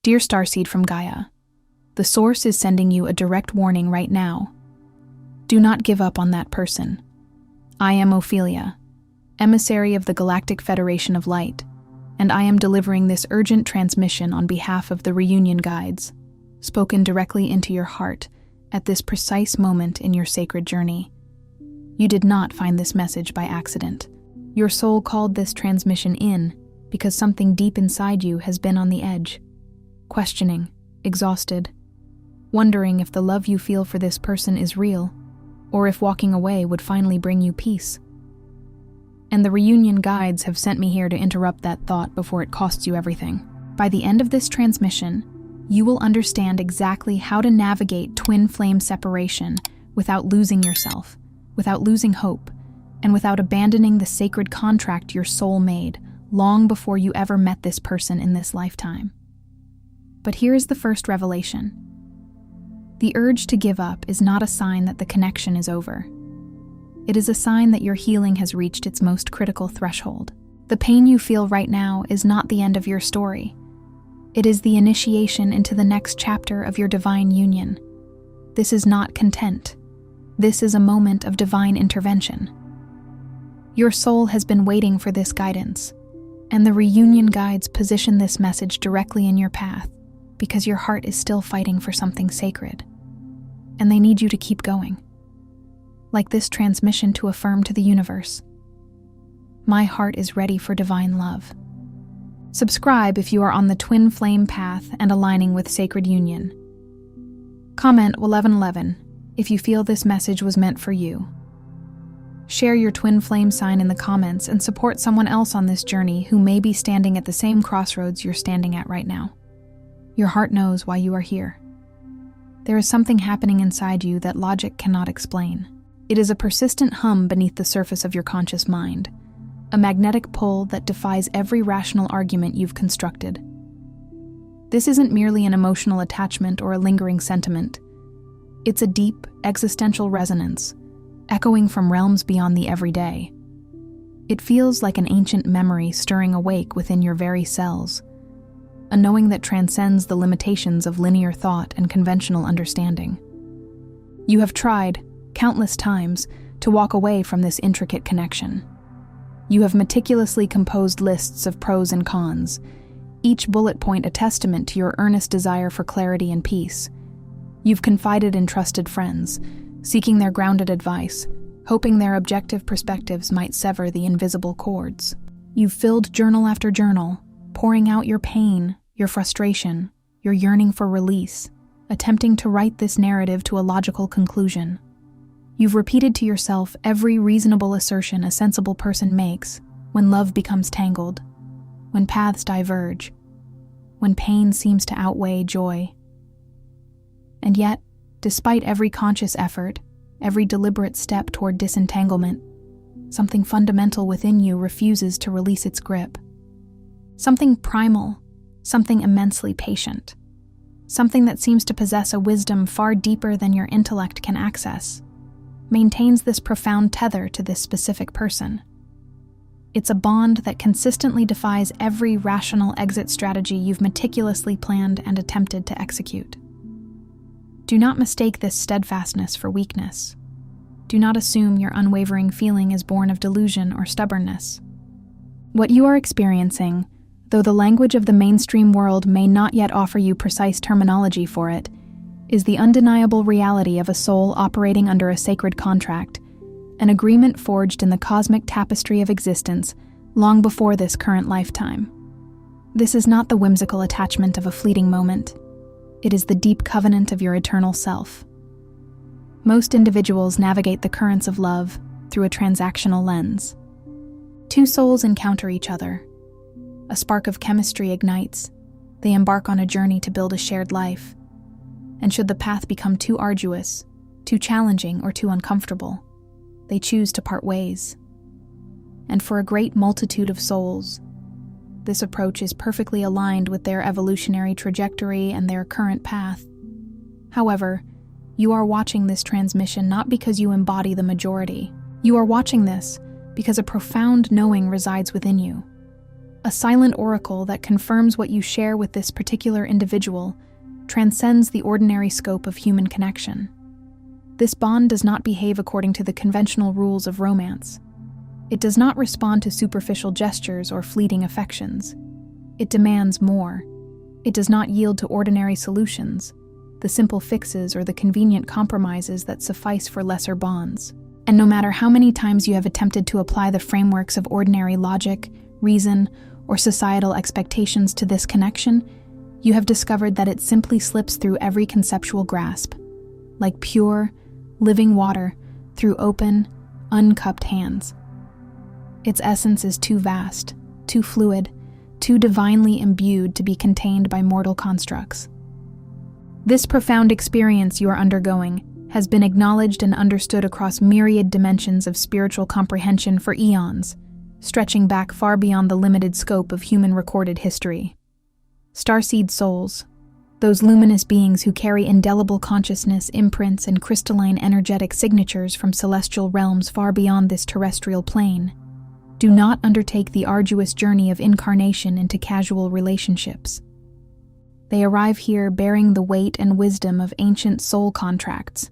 Dear Starseed from Gaia, the Source is sending you a direct warning right now. Do not give up on that person. I am Ophelia, emissary of the Galactic Federation of Light, and I am delivering this urgent transmission on behalf of the Reunion Guides, spoken directly into your heart at this precise moment in your sacred journey. You did not find this message by accident. Your soul called this transmission in because something deep inside you has been on the edge, questioning, exhausted, wondering if the love you feel for this person is real, or if walking away would finally bring you peace. And the Reunion Guides have sent me here to interrupt that thought before it costs you everything. By the end of this transmission, you will understand exactly how to navigate twin flame separation without losing yourself, without losing hope, and without abandoning the sacred contract your soul made long before you ever met this person in this lifetime. But here is the first revelation. The urge to give up is not a sign that the connection is over. It is a sign that your healing has reached its most critical threshold. The pain you feel right now is not the end of your story. It is the initiation into the next chapter of your divine union. This is not content. This is a moment of divine intervention. Your soul has been waiting for this guidance, and the Reunion Guides position this message directly in your path because your heart is still fighting for something sacred, and they need you to keep going. Like this transmission to affirm to the universe, my heart is ready for divine love. Subscribe if you are on the twin flame path and aligning with sacred union. Comment 1111 if you feel this message was meant for you. Share your twin flame sign in the comments and support someone else on this journey who may be standing at the same crossroads you're standing at right now. Your heart knows why you are here. There is something happening inside you that logic cannot explain. It is a persistent hum beneath the surface of your conscious mind, a magnetic pull that defies every rational argument you've constructed. This isn't merely an emotional attachment or a lingering sentiment. It's a deep, existential resonance, echoing from realms beyond the everyday. It feels like an ancient memory stirring awake within your very cells, a knowing that transcends the limitations of linear thought and conventional understanding. You have tried, countless times, to walk away from this intricate connection. You have meticulously composed lists of pros and cons, each bullet point a testament to your earnest desire for clarity and peace. You've confided in trusted friends, seeking their grounded advice, hoping their objective perspectives might sever the invisible cords. You've filled journal after journal, pouring out your pain, your frustration, your yearning for release, attempting to write this narrative to a logical conclusion. You've repeated to yourself every reasonable assertion a sensible person makes when love becomes tangled, when paths diverge, when pain seems to outweigh joy. And yet, despite every conscious effort, every deliberate step toward disentanglement, something fundamental within you refuses to release its grip. Something primal, something immensely patient, something that seems to possess a wisdom far deeper than your intellect can access, maintains this profound tether to this specific person. It's a bond that consistently defies every rational exit strategy you've meticulously planned and attempted to execute. Do not mistake this steadfastness for weakness. Do not assume your unwavering feeling is born of delusion or stubbornness. What you are experiencing, though the language of the mainstream world may not yet offer you precise terminology for it, is the undeniable reality of a soul operating under a sacred contract, an agreement forged in the cosmic tapestry of existence long before this current lifetime. This is not the whimsical attachment of a fleeting moment. It is the deep covenant of your eternal self. Most individuals navigate the currents of love through a transactional lens. Two souls encounter each other. A spark of chemistry ignites. They embark on a journey to build a shared life. And should the path become too arduous, too challenging, or too uncomfortable, they choose to part ways. And for a great multitude of souls, this approach is perfectly aligned with their evolutionary trajectory and their current path. However, you are watching this transmission not because you embody the majority. You are watching this because a profound knowing resides within you. a silent oracle that confirms what you share with this particular individual transcends the ordinary scope of human connection. This bond does not behave according to the conventional rules of romance. It does not respond to superficial gestures or fleeting affections. It demands more. It does not yield to ordinary solutions, the simple fixes or the convenient compromises that suffice for lesser bonds. And no matter how many times you have attempted to apply the frameworks of ordinary logic, reason, or societal expectations to this connection, you have discovered that it simply slips through every conceptual grasp, like pure, living water through open, uncupped hands. Its essence is too vast, too fluid, too divinely imbued to be contained by mortal constructs. This profound experience you are undergoing has been acknowledged and understood across myriad dimensions of spiritual comprehension for eons, stretching back far beyond the limited scope of human recorded history. Starseed souls, those luminous beings who carry indelible consciousness, imprints, and crystalline energetic signatures from celestial realms far beyond this terrestrial plane, do not undertake the arduous journey of incarnation into casual relationships. They arrive here bearing the weight and wisdom of ancient soul contracts,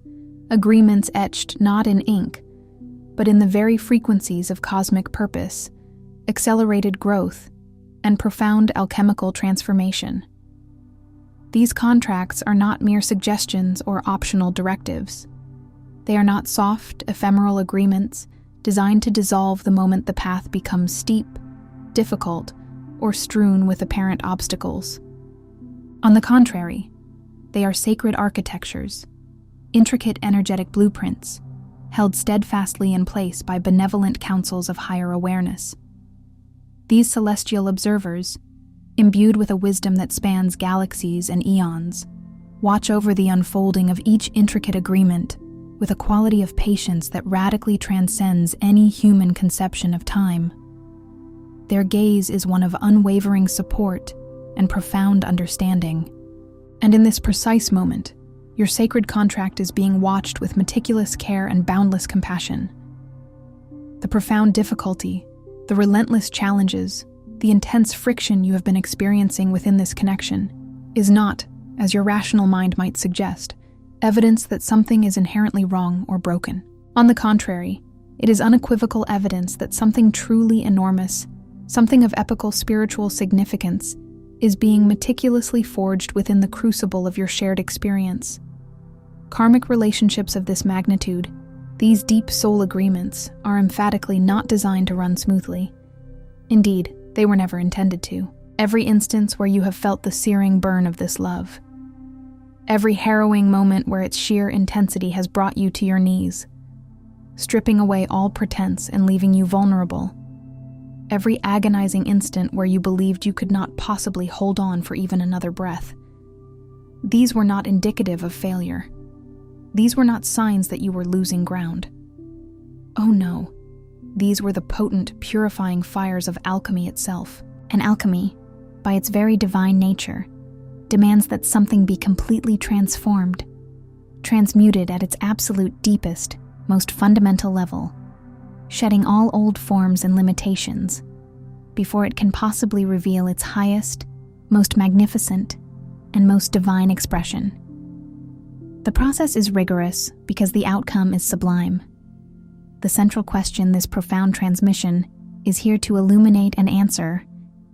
agreements etched not in ink, but in the very frequencies of cosmic purpose, accelerated growth, and profound alchemical transformation. These contracts are not mere suggestions or optional directives. They are not soft, ephemeral agreements designed to dissolve the moment the path becomes steep, difficult, or strewn with apparent obstacles. On the contrary, they are sacred architectures, intricate energetic blueprints, held steadfastly in place by benevolent councils of higher awareness. These celestial observers, imbued with a wisdom that spans galaxies and eons, watch over the unfolding of each intricate agreement with a quality of patience that radically transcends any human conception of time. Their gaze is one of unwavering support and profound understanding. And in this precise moment, your sacred contract is being watched with meticulous care and boundless compassion. The profound difficulty, the relentless challenges, the intense friction you have been experiencing within this connection is not, as your rational mind might suggest, evidence that something is inherently wrong or broken. On the contrary, it is unequivocal evidence that something truly enormous, something of epical spiritual significance, is being meticulously forged within the crucible of your shared experience. Karmic relationships of this magnitude, these deep soul agreements, are emphatically not designed to run smoothly. Indeed, they were never intended to. Every instance where you have felt the searing burn of this love, every harrowing moment where its sheer intensity has brought you to your knees, stripping away all pretense and leaving you vulnerable, every agonizing instant where you believed you could not possibly hold on for even another breath. These were not indicative of failure. These were not signs that you were losing ground. Oh no, these were the potent, purifying fires of alchemy itself. And alchemy, by its very divine nature, demands that something be completely transformed, transmuted at its absolute deepest, most fundamental level, shedding all old forms and limitations, before it can possibly reveal its highest, most magnificent, and most divine expression. The process is rigorous because the outcome is sublime. The central question this profound transmission is here to illuminate and answer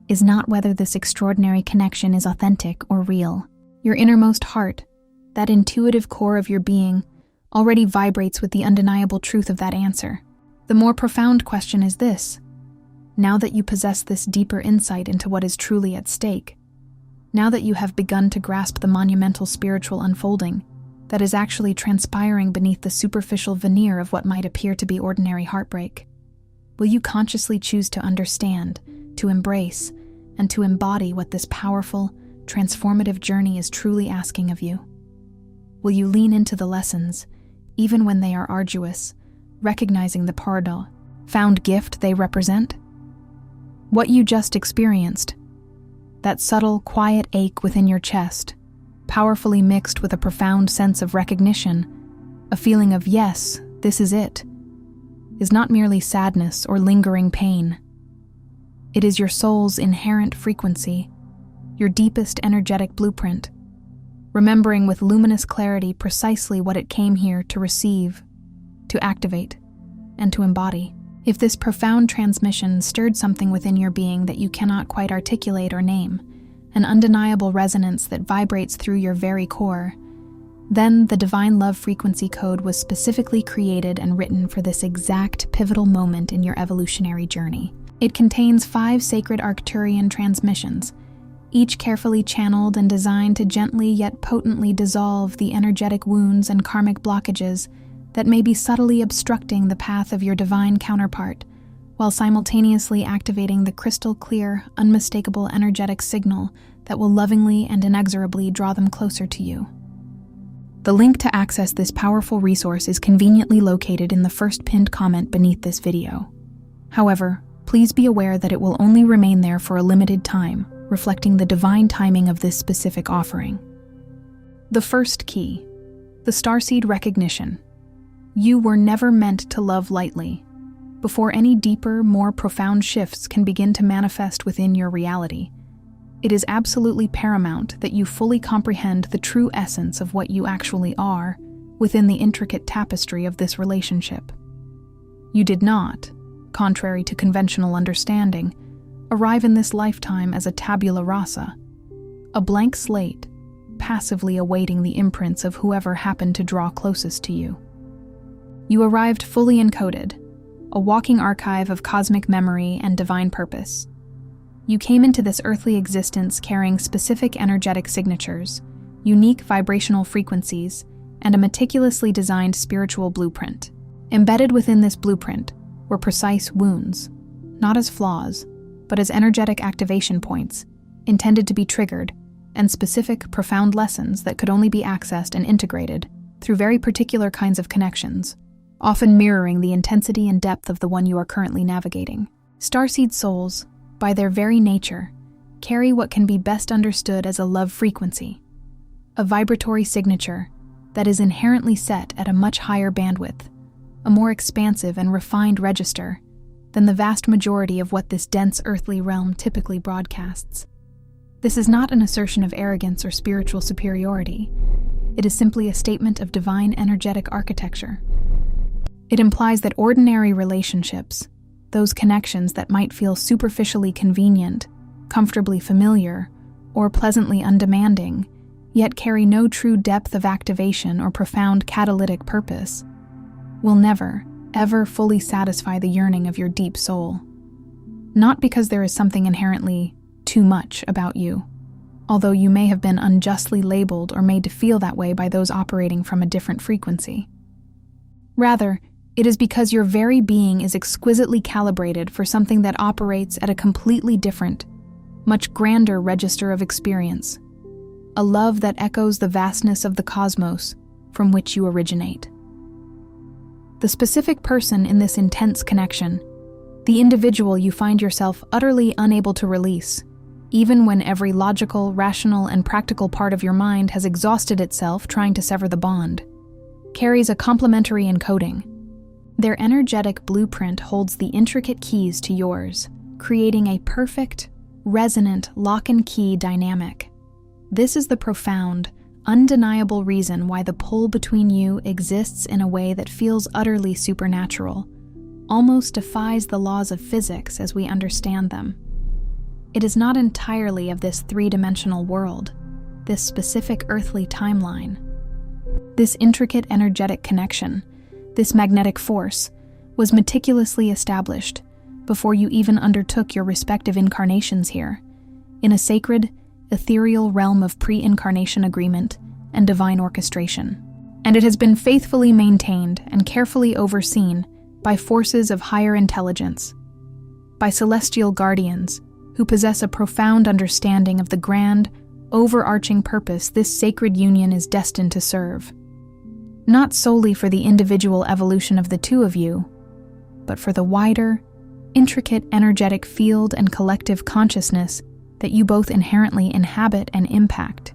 is not whether this extraordinary connection is authentic or real. Your innermost heart, that intuitive core of your being, already vibrates with the undeniable truth of that answer. The more profound question is this: now that you possess this deeper insight into what is truly at stake, now that you have begun to grasp the monumental spiritual unfolding that is actually transpiring beneath the superficial veneer of what might appear to be ordinary heartbreak, will you consciously choose to understand, to embrace, and to embody what this powerful, transformative journey is truly asking of you? Will you lean into the lessons, even when they are arduous, recognizing the profound gift they represent? What you just experienced, that subtle, quiet ache within your chest, powerfully mixed with a profound sense of recognition, a feeling of yes, this is it, is not merely sadness or lingering pain. It is your soul's inherent frequency, your deepest energetic blueprint, remembering with luminous clarity precisely what it came here to receive, to activate, and to embody. If this profound transmission stirred something within your being that you cannot quite articulate or name, an undeniable resonance that vibrates through your very core, then the Divine Love frequency code was specifically created and written for this exact pivotal moment in your evolutionary journey. It contains 5 sacred Arcturian transmissions, each carefully channeled and designed to gently yet potently dissolve the energetic wounds and karmic blockages that may be subtly obstructing the path of your divine counterpart, while simultaneously activating the crystal-clear, unmistakable energetic signal that will lovingly and inexorably draw them closer to you. The link to access this powerful resource is conveniently located in the first pinned comment beneath this video. However, please be aware that it will only remain there for a limited time, reflecting the divine timing of this specific offering. The first key, the starseed recognition. You were never meant to love lightly. Before any deeper, more profound shifts can begin to manifest within your reality, it is absolutely paramount that you fully comprehend the true essence of what you actually are within the intricate tapestry of this relationship. You did not, contrary to conventional understanding, arrive in this lifetime as a tabula rasa, a blank slate, passively awaiting the imprints of whoever happened to draw closest to you. You arrived fully encoded, a walking archive of cosmic memory and divine purpose. You came into this earthly existence carrying specific energetic signatures, unique vibrational frequencies, and a meticulously designed spiritual blueprint. Embedded within this blueprint were precise wounds, not as flaws, but as energetic activation points, intended to be triggered, and specific, profound lessons that could only be accessed and integrated through very particular kinds of connections, often mirroring the intensity and depth of the one you are currently navigating. Starseed souls, by their very nature, carry what can be best understood as a love frequency, a vibratory signature that is inherently set at a much higher bandwidth, a more expansive and refined register than the vast majority of what this dense earthly realm typically broadcasts. This is not an assertion of arrogance or spiritual superiority. It is simply a statement of divine energetic architecture. It implies that ordinary relationships, those connections that might feel superficially convenient, comfortably familiar, or pleasantly undemanding, yet carry no true depth of activation or profound catalytic purpose, will never, ever fully satisfy the yearning of your deep soul. Not because there is something inherently too much about you, although you may have been unjustly labeled or made to feel that way by those operating from a different frequency. Rather, it is because your very being is exquisitely calibrated for something that operates at a completely different, much grander register of experience, a love that echoes the vastness of the cosmos from which you originate. The specific person in this intense connection, the individual you find yourself utterly unable to release, even when every logical, rational, and practical part of your mind has exhausted itself trying to sever the bond, carries a complementary encoding. Their energetic blueprint holds the intricate keys to yours, creating a perfect, resonant lock-and-key dynamic. This is the profound, undeniable reason why the pull between you exists in a way that feels utterly supernatural, almost defies the laws of physics as we understand them. It is not entirely of this three-dimensional world, this specific earthly timeline. This intricate energetic connection, this magnetic force, was meticulously established before you even undertook your respective incarnations here, in a sacred, ethereal realm of pre-incarnation agreement and divine orchestration. And it has been faithfully maintained and carefully overseen by forces of higher intelligence, by celestial guardians who possess a profound understanding of the grand, overarching purpose this sacred union is destined to serve. Not solely for the individual evolution of the two of you, but for the wider, intricate energetic field and collective consciousness that you both inherently inhabit and impact.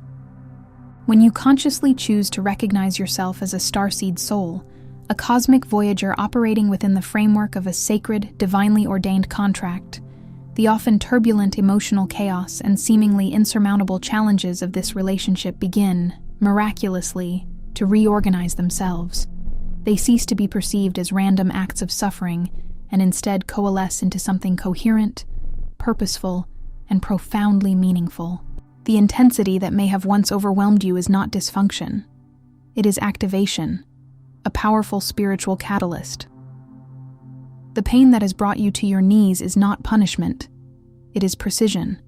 When you consciously choose to recognize yourself as a starseed soul, a cosmic voyager operating within the framework of a sacred, divinely ordained contract, The often turbulent emotional chaos and seemingly insurmountable challenges of this relationship begin, miraculously, to reorganize themselves. They cease to be perceived as random acts of suffering and instead coalesce into something coherent, purposeful, and profoundly meaningful. The intensity that may have once overwhelmed you is not dysfunction. It is activation, a powerful spiritual catalyst. The pain that has brought you to your knees is not punishment. It is precision,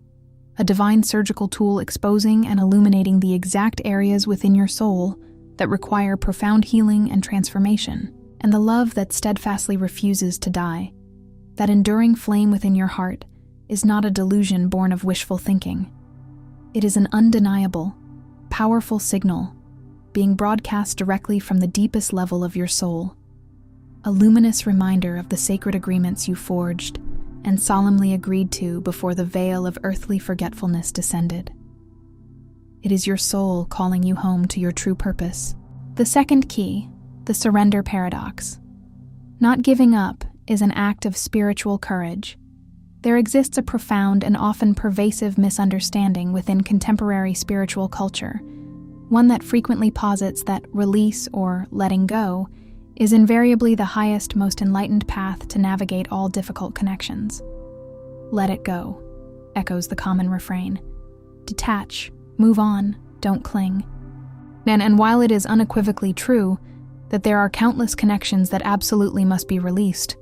a divine surgical tool exposing and illuminating the exact areas within your soul that require profound healing and transformation. And the love that steadfastly refuses to die, that enduring flame within your heart, is not a delusion born of wishful thinking. It is an undeniable, powerful signal being broadcast directly from the deepest level of your soul. A luminous reminder of the sacred agreements you forged and solemnly agreed to before the veil of earthly forgetfulness descended. It is your soul calling you home to your true purpose. The second key, the surrender paradox. Not giving up is an act of spiritual courage. There exists a profound and often pervasive misunderstanding within contemporary spiritual culture, one that frequently posits that release or letting go is invariably the highest, most enlightened path to navigate all difficult connections. Let it go, echoes the common refrain. Detach, move on, don't cling. And while it is unequivocally true that there are countless connections that absolutely must be released,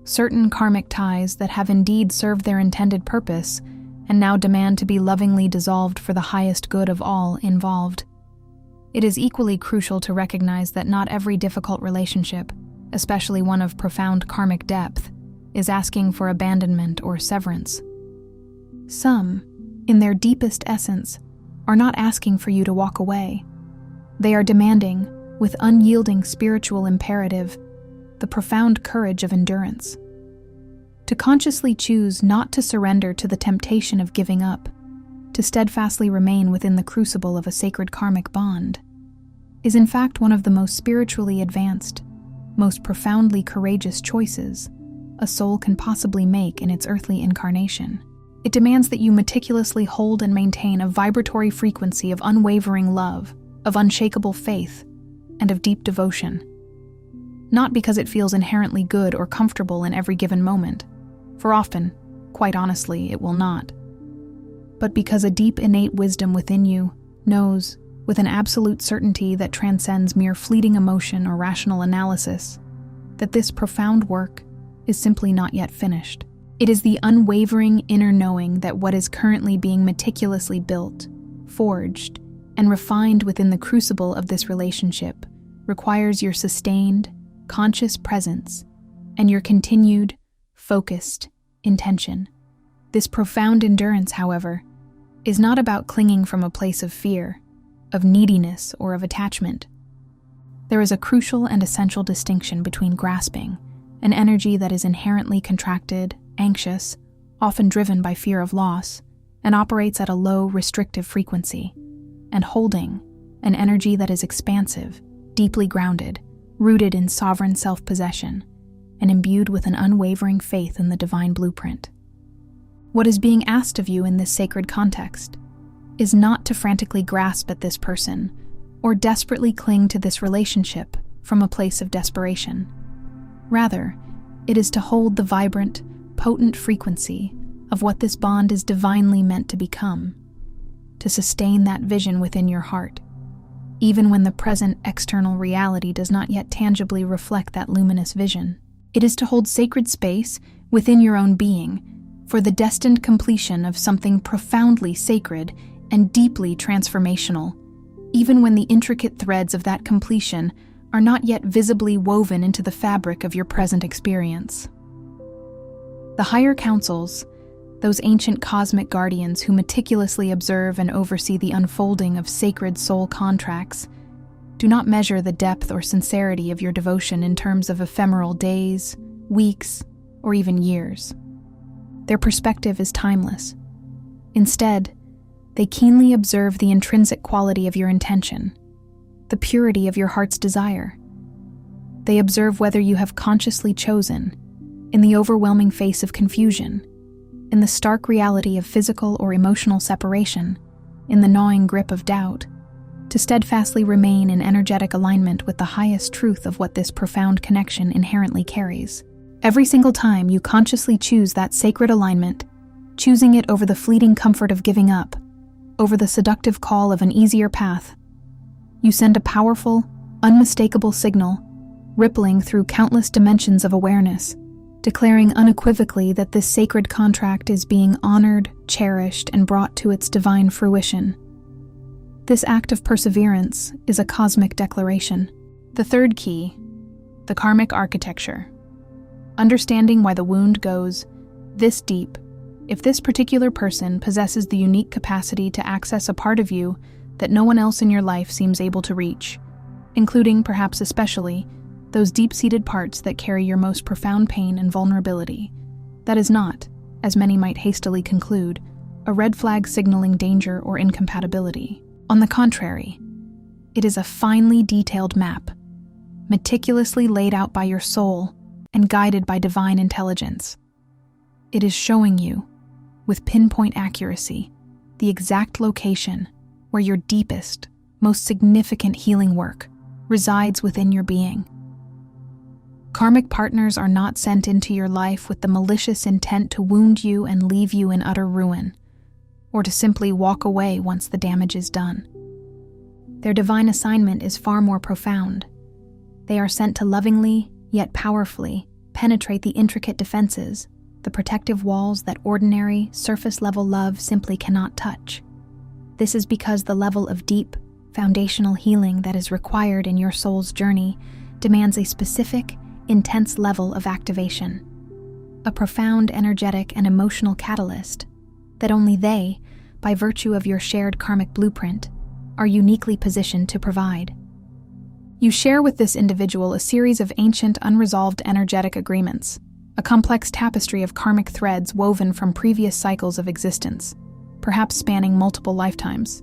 certain karmic ties that have indeed served their intended purpose and now demand to be lovingly dissolved for the highest good of all involved. It is equally crucial to recognize that not every difficult relationship, especially one of profound karmic depth, is asking for abandonment or severance. Some, in their deepest essence, are not asking for you to walk away. They are demanding, with unyielding spiritual imperative, the profound courage of endurance. To consciously choose not to surrender to the temptation of giving up, to steadfastly remain within the crucible of a sacred karmic bond, is in fact one of the most spiritually advanced, most profoundly courageous choices a soul can possibly make in its earthly incarnation. It demands that you meticulously hold and maintain a vibratory frequency of unwavering love, of unshakable faith, and of deep devotion. Not because it feels inherently good or comfortable in every given moment, for often, quite honestly, it will not, but because a deep innate wisdom within you knows, with an absolute certainty that transcends mere fleeting emotion or rational analysis, that this profound work is simply not yet finished. It is the unwavering inner knowing that what is currently being meticulously built, forged, and refined within the crucible of this relationship requires your sustained, conscious presence and your continued, focused intention. This profound endurance, however, is not about clinging from a place of fear, of neediness, or of attachment. There is a crucial and essential distinction between grasping, an energy that is inherently contracted, anxious, often driven by fear of loss, and operates at a low, restrictive frequency, and holding, an energy that is expansive, deeply grounded, rooted in sovereign self-possession, and imbued with an unwavering faith in the divine blueprint. What is being asked of you in this sacred context is not to frantically grasp at this person or desperately cling to this relationship from a place of desperation. Rather, it is to hold the vibrant, potent frequency of what this bond is divinely meant to become, to sustain that vision within your heart, even when the present external reality does not yet tangibly reflect that luminous vision. It is to hold sacred space within your own being for the destined completion of something profoundly sacred and deeply transformational, even when the intricate threads of that completion are not yet visibly woven into the fabric of your present experience. The higher councils, those ancient cosmic guardians who meticulously observe and oversee the unfolding of sacred soul contracts, do not measure the depth or sincerity of your devotion in terms of ephemeral days, weeks, or even years. Their perspective is timeless. Instead, they keenly observe the intrinsic quality of your intention, the purity of your heart's desire. They observe whether you have consciously chosen, in the overwhelming face of confusion, in the stark reality of physical or emotional separation, in the gnawing grip of doubt, to steadfastly remain in energetic alignment with the highest truth of what this profound connection inherently carries. Every single time you consciously choose that sacred alignment, choosing it over the fleeting comfort of giving up, over the seductive call of an easier path, you send a powerful, unmistakable signal, rippling through countless dimensions of awareness, declaring unequivocally that this sacred contract is being honored, cherished, and brought to its divine fruition. This act of perseverance is a cosmic declaration. The third key, the karmic architecture. Understanding why the wound goes this deep, if this particular person possesses the unique capacity to access a part of you that no one else in your life seems able to reach, including, perhaps especially, those deep-seated parts that carry your most profound pain and vulnerability, that is not, as many might hastily conclude, a red flag signaling danger or incompatibility. On the contrary, it is a finely detailed map, meticulously laid out by your soul and guided by divine intelligence. It is showing you, with pinpoint accuracy, the exact location where your deepest, most significant healing work resides within your being. Karmic partners are not sent into your life with the malicious intent to wound you and leave you in utter ruin, or to simply walk away once the damage is done. Their divine assignment is far more profound. They are sent to lovingly, yet powerfully, penetrate the intricate defenses, the protective walls that ordinary, surface-level love simply cannot touch. This is because the level of deep, foundational healing that is required in your soul's journey demands a specific, intense level of activation, a profound energetic and emotional catalyst that only they, by virtue of your shared karmic blueprint, are uniquely positioned to provide. You share with this individual a series of ancient, unresolved energetic agreements, a complex tapestry of karmic threads woven from previous cycles of existence, perhaps spanning multiple lifetimes.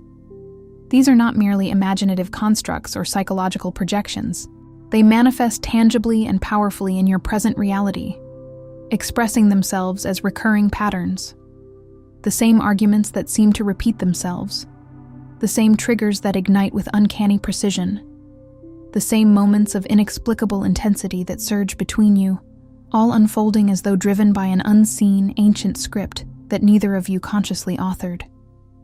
These are not merely imaginative constructs or psychological projections. They manifest tangibly and powerfully in your present reality, expressing themselves as recurring patterns. The same arguments that seem to repeat themselves, the same triggers that ignite with uncanny precision, the same moments of inexplicable intensity that surge between you, all unfolding as though driven by an unseen, ancient script that neither of you consciously authored.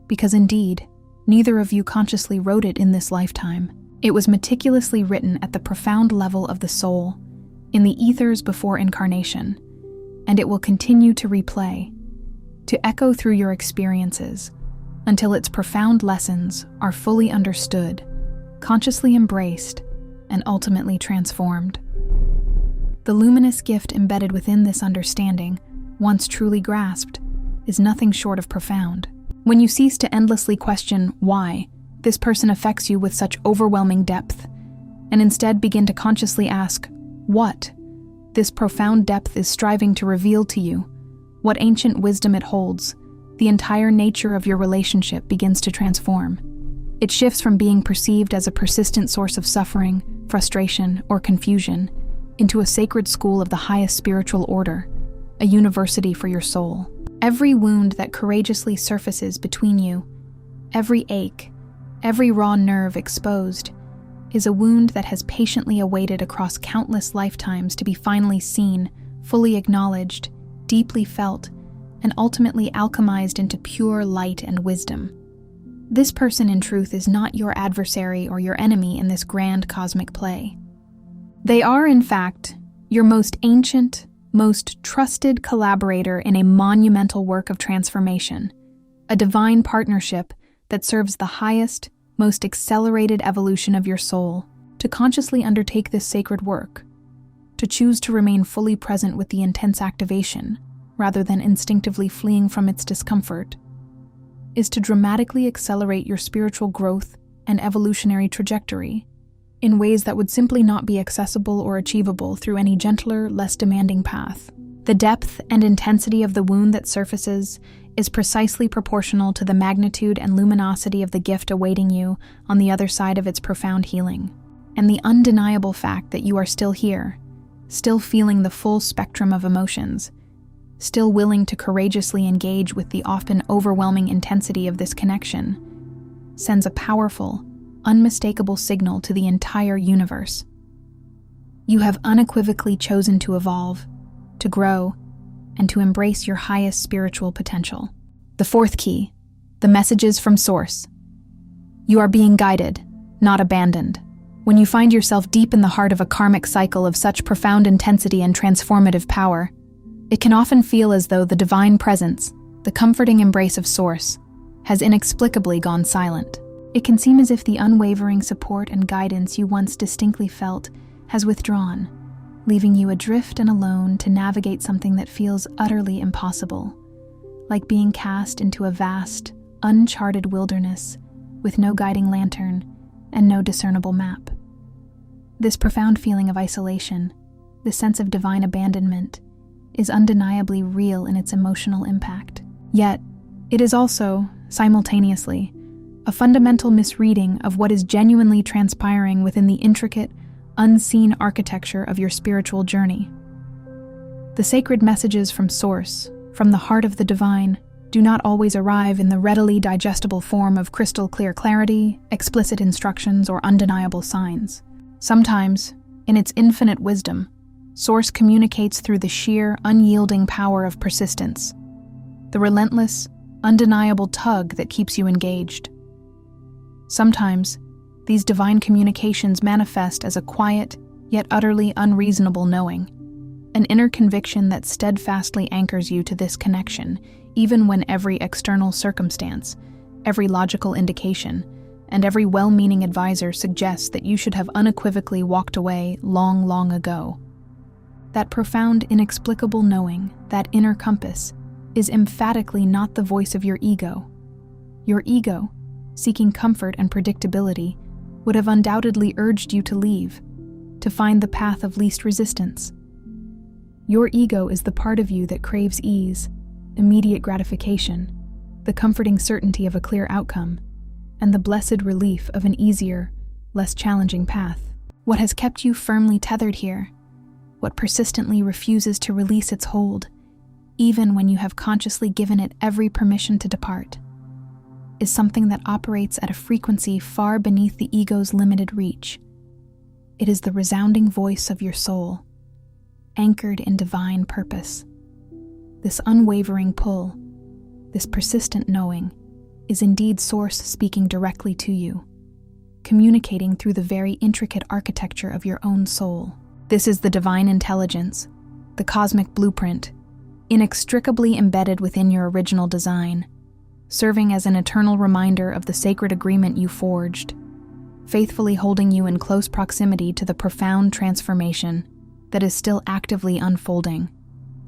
Because indeed, neither of you consciously wrote it in this lifetime. It was meticulously written at the profound level of the soul, in the ethers before incarnation, and it will continue to replay, to echo through your experiences, until its profound lessons are fully understood, consciously embraced, and ultimately transformed. The luminous gift embedded within this understanding, once truly grasped, is nothing short of profound. When you cease to endlessly question why this person affects you with such overwhelming depth, and instead begin to consciously ask what this profound depth is striving to reveal to you, what ancient wisdom it holds, the entire nature of your relationship begins to transform. It shifts from being perceived as a persistent source of suffering, frustration, or confusion into a sacred school of the highest spiritual order, a university for your soul. Every wound that courageously surfaces between you, every ache, every raw nerve exposed, is a wound that has patiently awaited across countless lifetimes to be finally seen, fully acknowledged, deeply felt, and ultimately alchemized into pure light and wisdom. This person, in truth, is not your adversary or your enemy in this grand cosmic play. They are, in fact, your most ancient, most trusted collaborator in a monumental work of transformation, a divine partnership that serves the highest, most accelerated evolution of your soul. To consciously undertake this sacred work, to choose to remain fully present with the intense activation, rather than instinctively fleeing from its discomfort, is to dramatically accelerate your spiritual growth and evolutionary trajectory in ways that would simply not be accessible or achievable through any gentler, less demanding path. The depth and intensity of the wound that surfaces is precisely proportional to the magnitude and luminosity of the gift awaiting you on the other side of its profound healing, and the undeniable fact that you are still here, still feeling the full spectrum of emotions, still willing to courageously engage with the often overwhelming intensity of this connection, sends a powerful, unmistakable signal to the entire universe. You have unequivocally chosen to evolve, to grow, and to embrace your highest spiritual potential. The fourth key, the messages from Source. You are being guided, not abandoned. When you find yourself deep in the heart of a karmic cycle of such profound intensity and transformative power, it can often feel as though the divine presence, the comforting embrace of Source, has inexplicably gone silent. It can seem as if the unwavering support and guidance you once distinctly felt has withdrawn, leaving you adrift and alone to navigate something that feels utterly impossible, like being cast into a vast, uncharted wilderness with no guiding lantern and no discernible map. This profound feeling of isolation, this sense of divine abandonment, is undeniably real in its emotional impact. Yet, it is also, simultaneously, a fundamental misreading of what is genuinely transpiring within the intricate, unseen architecture of your spiritual journey. The sacred messages from Source, from the heart of the divine, do not always arrive in the readily digestible form of crystal-clear clarity, explicit instructions, or undeniable signs. Sometimes, in its infinite wisdom, Source communicates through the sheer, unyielding power of persistence, the relentless, undeniable tug that keeps you engaged. Sometimes, these divine communications manifest as a quiet, yet utterly unreasonable knowing, an inner conviction that steadfastly anchors you to this connection, even when every external circumstance, every logical indication, and every well-meaning advisor suggests that you should have unequivocally walked away long, long ago. That profound, inexplicable knowing, that inner compass, is emphatically not the voice of your ego. Your ego, seeking comfort and predictability, would have undoubtedly urged you to leave, to find the path of least resistance. Your ego is the part of you that craves ease, immediate gratification, the comforting certainty of a clear outcome, and the blessed relief of an easier, less challenging path. What has kept you firmly tethered here, what persistently refuses to release its hold, even when you have consciously given it every permission to depart, is something that operates at a frequency far beneath the ego's limited reach. It is the resounding voice of your soul, anchored in divine purpose. This unwavering pull, this persistent knowing, is indeed Source speaking directly to you, communicating through the very intricate architecture of your own soul. This is the divine intelligence, the cosmic blueprint, inextricably embedded within your original design, serving as an eternal reminder of the sacred agreement you forged, faithfully holding you in close proximity to the profound transformation that is still actively unfolding,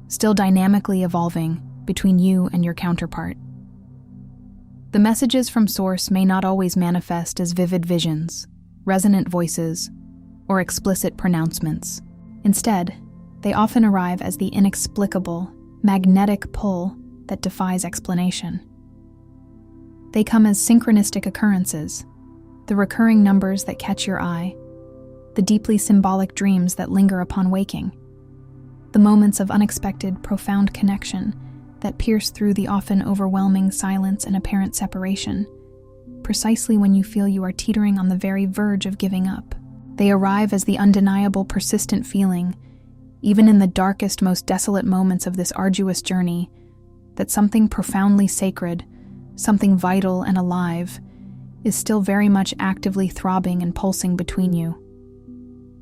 still dynamically evolving between you and your counterpart. The messages from Source may not always manifest as vivid visions, resonant voices, or explicit pronouncements. Instead, they often arrive as the inexplicable, magnetic pull that defies explanation. They come as synchronistic occurrences, the recurring numbers that catch your eye, the deeply symbolic dreams that linger upon waking, the moments of unexpected, profound connection that pierce through the often overwhelming silence and apparent separation, precisely when you feel you are teetering on the very verge of giving up. They arrive as the undeniable, persistent feeling, even in the darkest, most desolate moments of this arduous journey, that something profoundly sacred, something vital and alive, is still very much actively throbbing and pulsing between you.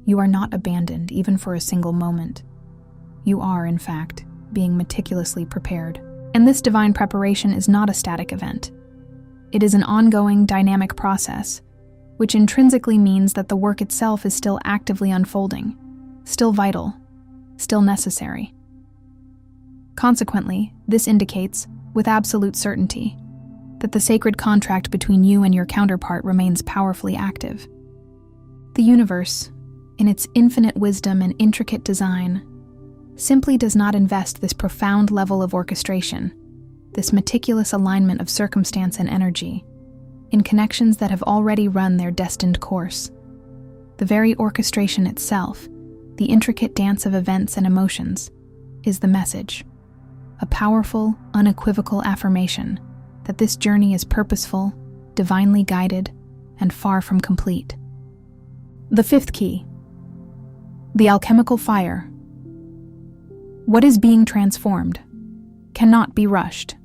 You are not abandoned, even for a single moment. You are, in fact, being meticulously prepared. And this divine preparation is not a static event. It is an ongoing, dynamic process, which intrinsically means that the work itself is still actively unfolding, still vital, still necessary. Consequently, this indicates, with absolute certainty, that the sacred contract between you and your counterpart remains powerfully active. The universe, in its infinite wisdom and intricate design, simply does not invest this profound level of orchestration, this meticulous alignment of circumstance and energy, in connections that have already run their destined course. The very orchestration itself, the intricate dance of events and emotions, is the message. a powerful, unequivocal affirmation that this journey is purposeful, divinely guided, and far from complete. The fifth key: the alchemical fire. What is being transformed cannot be rushed.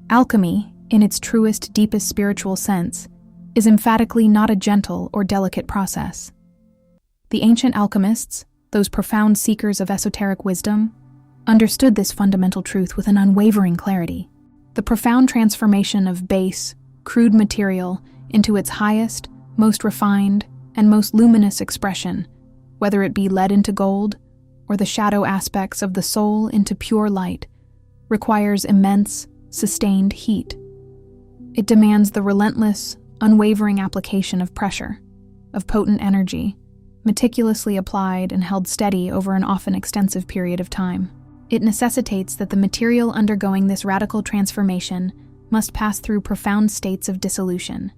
Alchemy, in its truest, deepest spiritual sense, is emphatically not a gentle or delicate process. The ancient alchemists, those profound seekers of esoteric wisdom, understood this fundamental truth with an unwavering clarity. The profound transformation of base, crude material into its highest, most refined, and most luminous expression, whether it be lead into gold or the shadow aspects of the soul into pure light, requires immense, sustained heat. It demands the relentless, unwavering application of pressure, of potent energy, meticulously applied and held steady over an often extensive period of time. It necessitates that the material undergoing this radical transformation must pass through profound states of dissolution,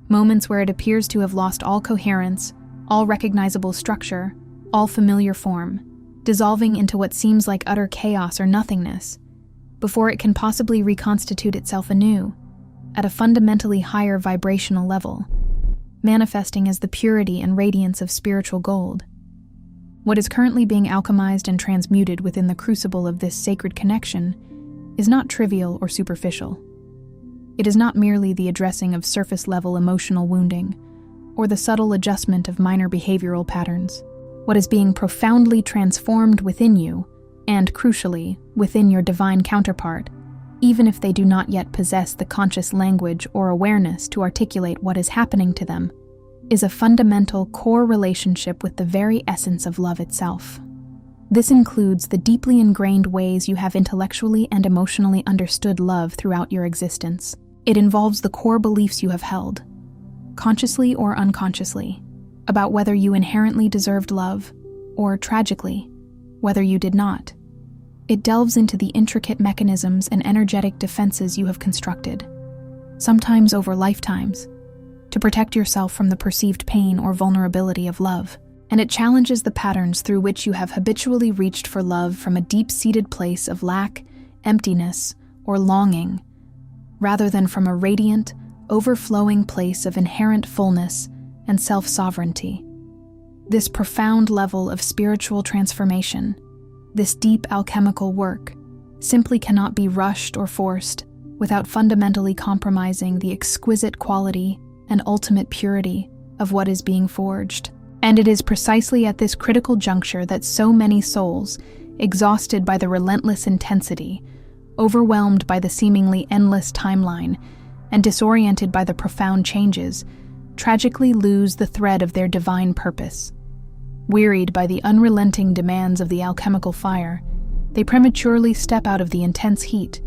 moments where it appears to have lost all coherence, all recognizable structure, all familiar form, dissolving into what seems like utter chaos or nothingness, before it can possibly reconstitute itself anew, at a fundamentally higher vibrational level, manifesting as the purity and radiance of spiritual gold. What is currently being alchemized and transmuted within the crucible of this sacred connection is not trivial or superficial. It is not merely the addressing of surface-level emotional wounding, or the subtle adjustment of minor behavioral patterns. What is being profoundly transformed within you, and crucially, within your divine counterpart, even if they do not yet possess the conscious language or awareness to articulate what is happening to them, is a fundamental core relationship with the very essence of love itself. This includes the deeply ingrained ways you have intellectually and emotionally understood love throughout your existence. It involves the core beliefs you have held, consciously or unconsciously, about whether you inherently deserved love, or, tragically, whether you did not. It delves into the intricate mechanisms and energetic defenses you have constructed, sometimes over lifetimes, to protect yourself from the perceived pain or vulnerability of love. And it challenges the patterns through which you have habitually reached for love from a deep-seated place of lack, emptiness, or longing, rather than from a radiant, overflowing place of inherent fullness and self-sovereignty. This profound level of spiritual transformation, this deep alchemical work, simply cannot be rushed or forced without fundamentally compromising the exquisite quality and ultimate purity of what is being forged. And it is precisely at this critical juncture that so many souls, exhausted by the relentless intensity, overwhelmed by the seemingly endless timeline, and disoriented by the profound changes, tragically lose the thread of their divine purpose. Wearied by the unrelenting demands of the alchemical fire, they prematurely step out of the intense heat,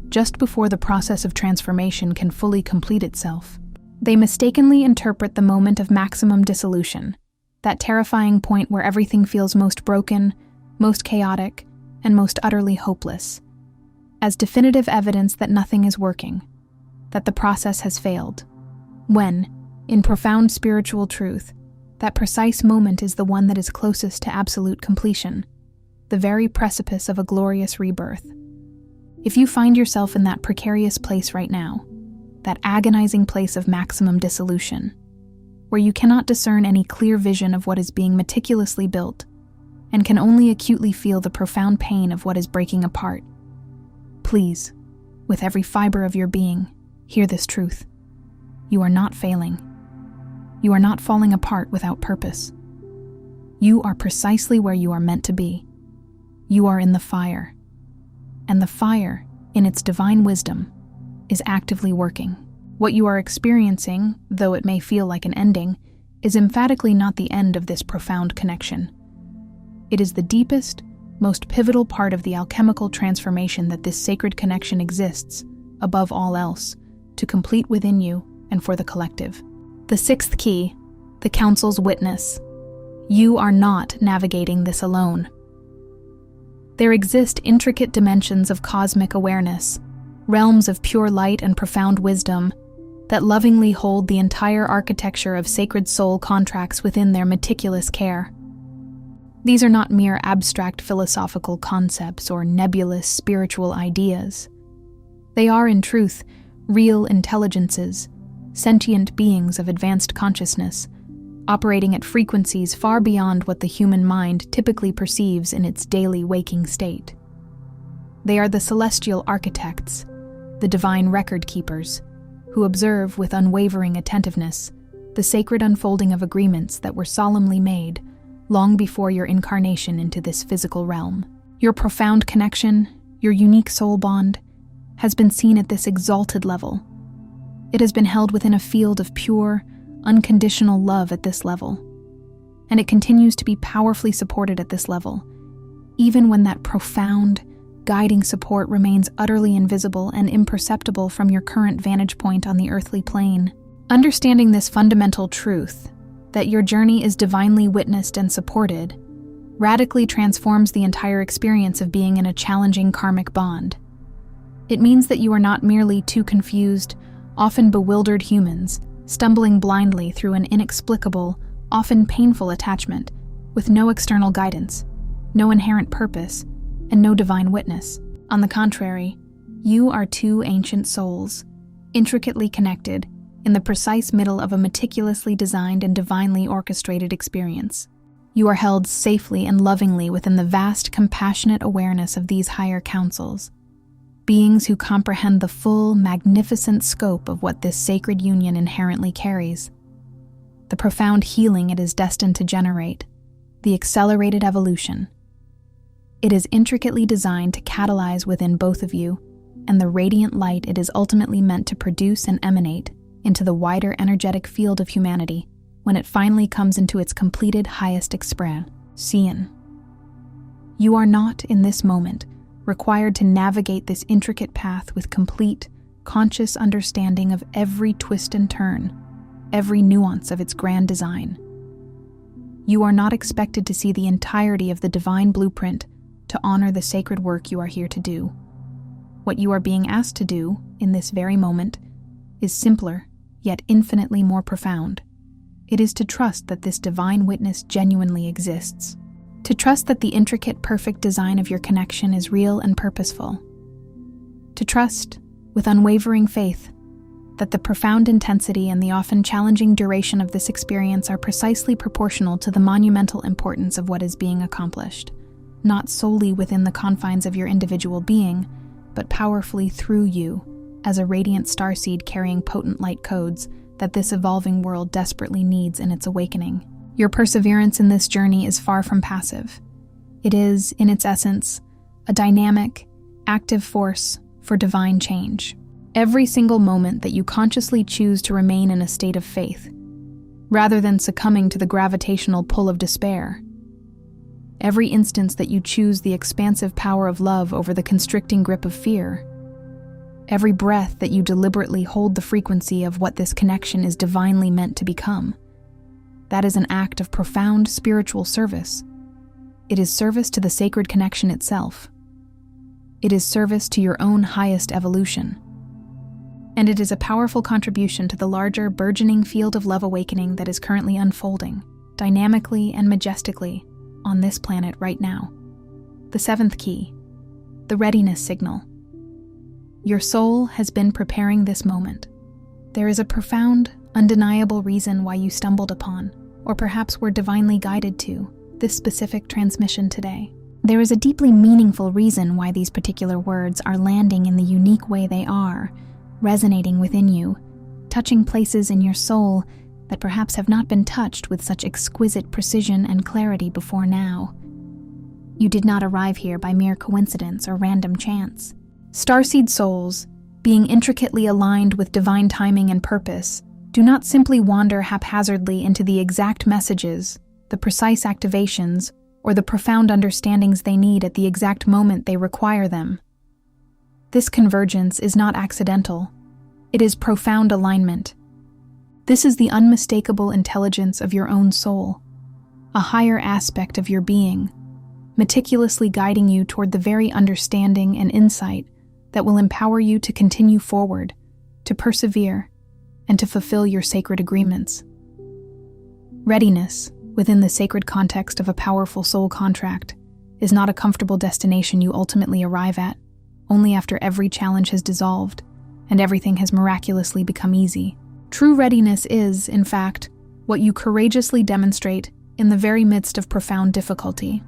just before the process of transformation can fully complete itself. They mistakenly interpret the moment of maximum dissolution, that terrifying point where everything feels most broken, most chaotic, and most utterly hopeless, as definitive evidence that nothing is working, that the process has failed, when, in profound spiritual truth, that precise moment is the one that is closest to absolute completion, the very precipice of a glorious rebirth. If you find yourself in that precarious place right now, that agonizing place of maximum dissolution, where you cannot discern any clear vision of what is being meticulously built, and can only acutely feel the profound pain of what is breaking apart, please, with every fiber of your being, hear this truth. You are not failing. You are not falling apart without purpose. You are precisely where you are meant to be. You are in the fire. And the fire, in its divine wisdom, is actively working. What you are experiencing, though it may feel like an ending, is emphatically not the end of this profound connection. It is the deepest, most pivotal part of the alchemical transformation that this sacred connection exists, above all else, to complete within you and for the collective. The sixth key, the Council's witness. You are not navigating this alone. There exist intricate dimensions of cosmic awareness, realms of pure light and profound wisdom, that lovingly hold the entire architecture of sacred soul contracts within their meticulous care. These are not mere abstract philosophical concepts or nebulous spiritual ideas. They are, in truth, real intelligences, sentient beings of advanced consciousness, operating at frequencies far beyond what the human mind typically perceives in its daily waking state. They are the celestial architects, the divine record keepers, who observe with unwavering attentiveness the sacred unfolding of agreements that were solemnly made long before your incarnation into this physical realm. Your profound connection, your unique soul bond, has been seen at this exalted level. It has been held within a field of pure, unconditional love at this level, and it continues to be powerfully supported at this level, even when that profound, guiding support remains utterly invisible and imperceptible from your current vantage point on the earthly plane. Understanding this fundamental truth, that your journey is divinely witnessed and supported, radically transforms the entire experience of being in a challenging karmic bond. It means that you are not merely two confused, often bewildered humans, stumbling blindly through an inexplicable, often painful attachment, with no external guidance, no inherent purpose, and no divine witness. On the contrary, you are two ancient souls, intricately connected, in the precise middle of a meticulously designed and divinely orchestrated experience. You are held safely and lovingly within the vast, compassionate awareness of these higher councils, beings who comprehend the full, magnificent scope of what this sacred union inherently carries, the profound healing it is destined to generate, the accelerated evolution. It is intricately designed to catalyze within both of you, and the radiant light it is ultimately meant to produce and emanate into the wider energetic field of humanity when it finally comes into its completed highest expression. You are not, in this moment, required to navigate this intricate path with complete, conscious understanding of every twist and turn, every nuance of its grand design. You are not expected to see the entirety of the divine blueprint to honor the sacred work you are here to do. What you are being asked to do, in this very moment, is simpler, yet infinitely more profound. It is to trust that this divine witness genuinely exists. To trust that the intricate, perfect design of your connection is real and purposeful. To trust, with unwavering faith, that the profound intensity and the often challenging duration of this experience are precisely proportional to the monumental importance of what is being accomplished, not solely within the confines of your individual being, but powerfully through you, as a radiant starseed carrying potent light codes that this evolving world desperately needs in its awakening. Your perseverance in this journey is far from passive. It is, in its essence, a dynamic, active force for divine change. Every single moment that you consciously choose to remain in a state of faith, rather than succumbing to the gravitational pull of despair. Every instance that you choose the expansive power of love over the constricting grip of fear. Every breath that you deliberately hold the frequency of what this connection is divinely meant to become. That is an act of profound spiritual service. It is service to the sacred connection itself. It is service to your own highest evolution. And it is a powerful contribution to the larger, burgeoning field of love awakening that is currently unfolding, dynamically and majestically, on this planet right now. The seventh key, the readiness signal. Your soul has been preparing this moment. There is a profound, undeniable reason why you stumbled upon, or perhaps were divinely guided to, this specific transmission today. There is a deeply meaningful reason why these particular words are landing in the unique way they are, resonating within you, touching places in your soul that perhaps have not been touched with such exquisite precision and clarity before now. You did not arrive here by mere coincidence or random chance. Starseed souls, being intricately aligned with divine timing and purpose, do not simply wander haphazardly into the exact messages, the precise activations, or the profound understandings they need at the exact moment they require them. This convergence is not accidental. It is profound alignment. This is the unmistakable intelligence of your own soul, a higher aspect of your being, meticulously guiding you toward the very understanding and insight that will empower you to continue forward, to persevere, and to fulfill your sacred agreements. Readiness, within the sacred context of a powerful soul contract, is not a comfortable destination you ultimately arrive at, only after every challenge has dissolved and everything has miraculously become easy. True readiness is, in fact, what you courageously demonstrate in the very midst of profound difficulty.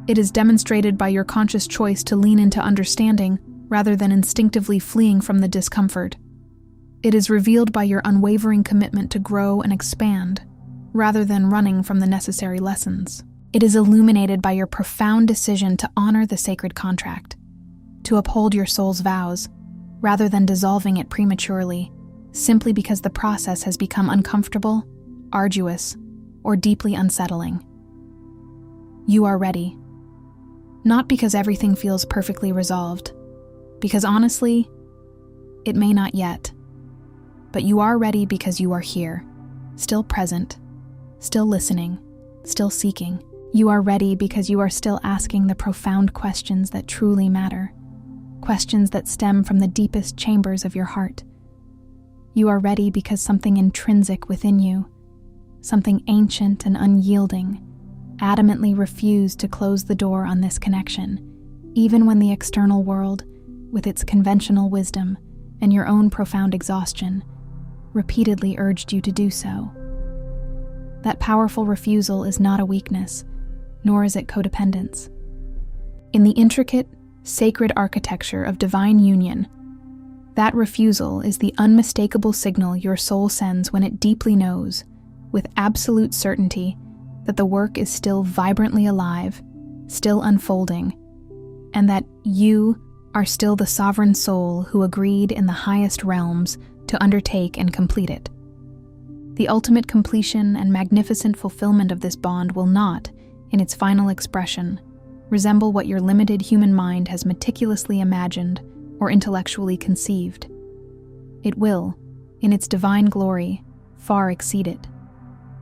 It is demonstrated by your conscious choice to lean into understanding rather than instinctively fleeing from the discomfort. It is revealed by your unwavering commitment to grow and expand, rather than running from the necessary lessons. It is illuminated by your profound decision to honor the sacred contract, to uphold your soul's vows, rather than dissolving it prematurely, simply because the process has become uncomfortable, arduous, or deeply unsettling. You are ready. Not because everything feels perfectly resolved, because honestly, it may not yet. But you are ready because you are here, still present, still listening, still seeking. You are ready because you are still asking the profound questions that truly matter, questions that stem from the deepest chambers of your heart. You are ready because something intrinsic within you, something ancient and unyielding, adamantly refused to close the door on this connection, even when the external world, with its conventional wisdom and your own profound exhaustion, repeatedly urged you to do so. That powerful refusal is not a weakness, nor is it codependence. In the intricate, sacred architecture of divine union, that refusal is the unmistakable signal your soul sends when it deeply knows, with absolute certainty, that the work is still vibrantly alive, still unfolding, and that you are still the sovereign soul who agreed in the highest realms to undertake and complete it. The ultimate completion and magnificent fulfillment of this bond will not, in its final expression, resemble what your limited human mind has meticulously imagined or intellectually conceived. It will, in its divine glory, far exceed it.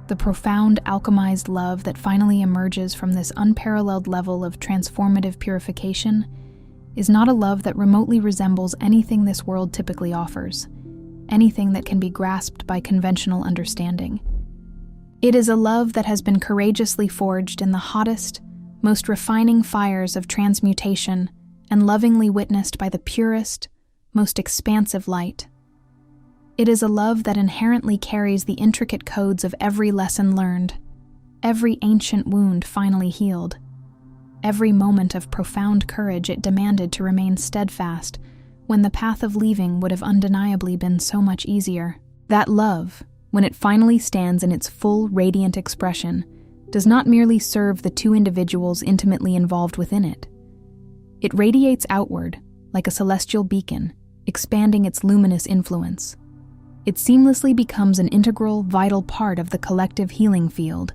The profound alchemized love that finally emerges from this unparalleled level of transformative purification is not a love that remotely resembles anything this world typically offers, anything that can be grasped by conventional understanding. It is a love that has been courageously forged in the hottest, most refining fires of transmutation and lovingly witnessed by the purest, most expansive light. It is a love that inherently carries the intricate codes of every lesson learned, every ancient wound finally healed, every moment of profound courage it demanded to remain steadfast when the path of leaving would have undeniably been so much easier. That love, when it finally stands in its full radiant expression, does not merely serve the two individuals intimately involved within it. It radiates outward like a celestial beacon, expanding its luminous influence. It seamlessly becomes an integral, vital part of the collective healing field,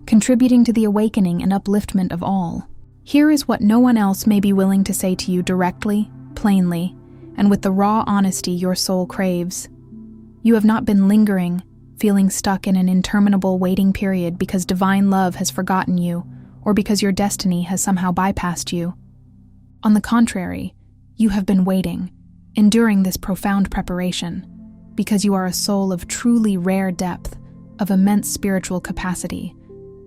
contributing to the awakening and upliftment of all. Here is what no one else may be willing to say to you directly, plainly, and with the raw honesty your soul craves. You have not been lingering, feeling stuck in an interminable waiting period because divine love has forgotten you, or because your destiny has somehow bypassed you. On the contrary, you have been waiting, enduring this profound preparation, because you are a soul of truly rare depth, of immense spiritual capacity,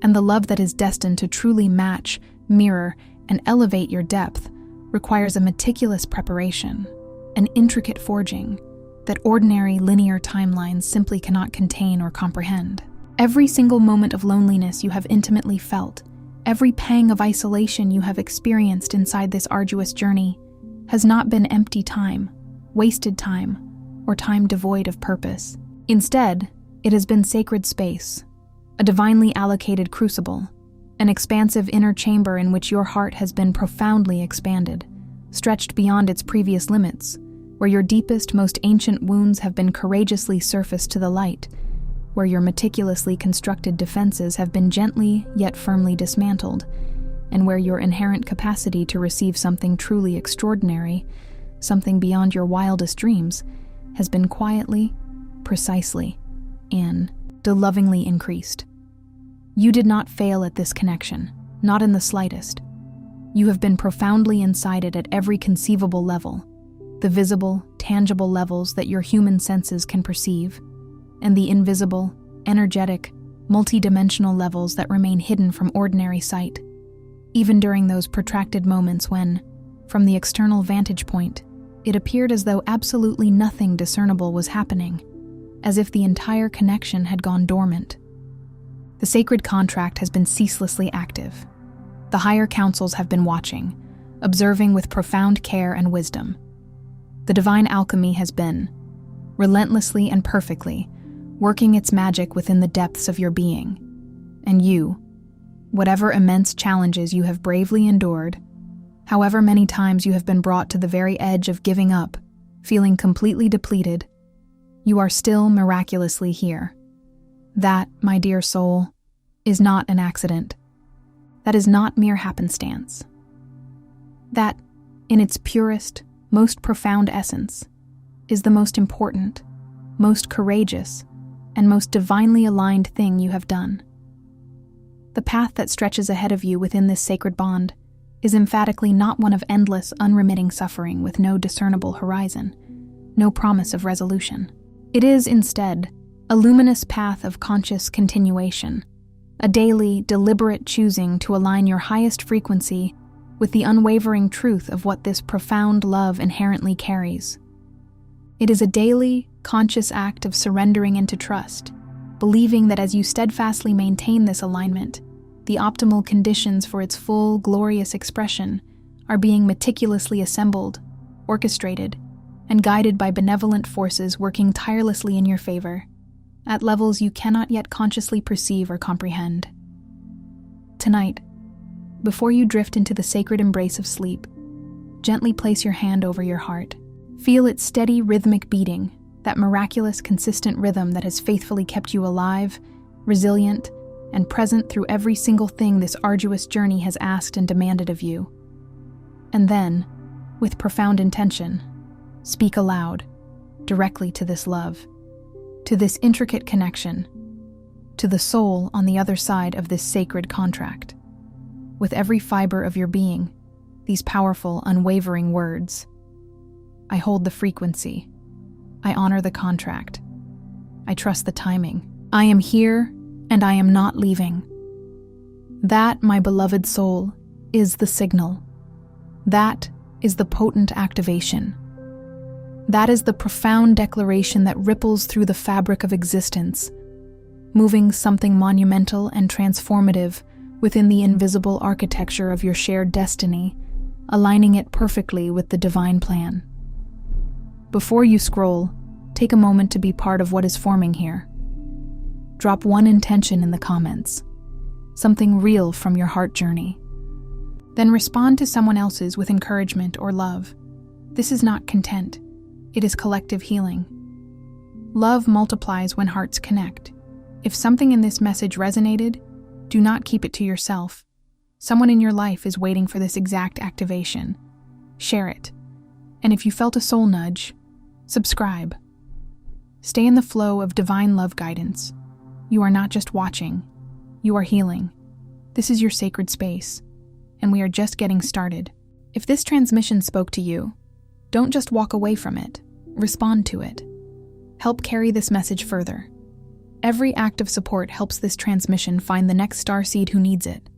and the love that is destined to truly match, mirror, and elevate your depth requires a meticulous preparation, an intricate forging that ordinary linear timelines simply cannot contain or comprehend. Every single moment of loneliness you have intimately felt, every pang of isolation you have experienced inside this arduous journey, has not been empty time, wasted time, or time devoid of purpose. Instead, it has been sacred space, a divinely allocated crucible, an expansive inner chamber in which your heart has been profoundly expanded, stretched beyond its previous limits, where your deepest, most ancient wounds have been courageously surfaced to the light, where your meticulously constructed defenses have been gently yet firmly dismantled, and where your inherent capacity to receive something truly extraordinary, something beyond your wildest dreams, has been quietly, precisely, and lovingly increased. You did not fail at this connection, not in the slightest. You have been profoundly incited at every conceivable level, the visible, tangible levels that your human senses can perceive, and the invisible, energetic, multi-dimensional levels that remain hidden from ordinary sight, even during those protracted moments when, from the external vantage point, it appeared as though absolutely nothing discernible was happening, as if the entire connection had gone dormant. The sacred contract has been ceaselessly active. The higher councils have been watching, observing with profound care and wisdom. The divine alchemy has been, relentlessly and perfectly, working its magic within the depths of your being. And you, whatever immense challenges you have bravely endured, however many times you have been brought to the very edge of giving up, feeling completely depleted, you are still miraculously here. That, my dear soul, is not an accident. That is not mere happenstance. That, in its purest, most profound essence, is the most important, most courageous, and most divinely aligned thing you have done. The path that stretches ahead of you within this sacred bond is emphatically not one of endless, unremitting suffering with no discernible horizon, no promise of resolution. It is, instead, a luminous path of conscious continuation, a daily, deliberate choosing to align your highest frequency with the unwavering truth of what this profound love inherently carries. It is a daily, conscious act of surrendering into trust, believing that as you steadfastly maintain this alignment, the optimal conditions for its full, glorious expression are being meticulously assembled, orchestrated, and guided by benevolent forces working tirelessly in your favor, at levels you cannot yet consciously perceive or comprehend. Tonight, before you drift into the sacred embrace of sleep, gently place your hand over your heart. Feel its steady, rhythmic beating, that miraculous, consistent rhythm that has faithfully kept you alive, resilient, and present through every single thing this arduous journey has asked and demanded of you. And then, with profound intention, speak aloud, directly to this love, to this intricate connection, to the soul on the other side of this sacred contract. With every fiber of your being, these powerful, unwavering words: I hold the frequency. I honor the contract. I trust the timing. I am here, and I am not leaving. That, my beloved soul, is the signal. That is the potent activation. That is the profound declaration that ripples through the fabric of existence, moving something monumental and transformative within the invisible architecture of your shared destiny, aligning it perfectly with the divine plan. Before you scroll, take a moment to be part of what is forming here. Drop one intention in the comments, something real from your heart journey. Then respond to someone else's with encouragement or love. This is not content. It is collective healing. Love multiplies when hearts connect. If something in this message resonated, do not keep it to yourself. Someone in your life is waiting for this exact activation. Share it. And if you felt a soul nudge, subscribe. Stay in the flow of divine love guidance. You are not just watching, you are healing. This is your sacred space, and we are just getting started. If this transmission spoke to you, don't just walk away from it, respond to it. Help carry this message further. Every act of support helps this transmission find the next starseed who needs it.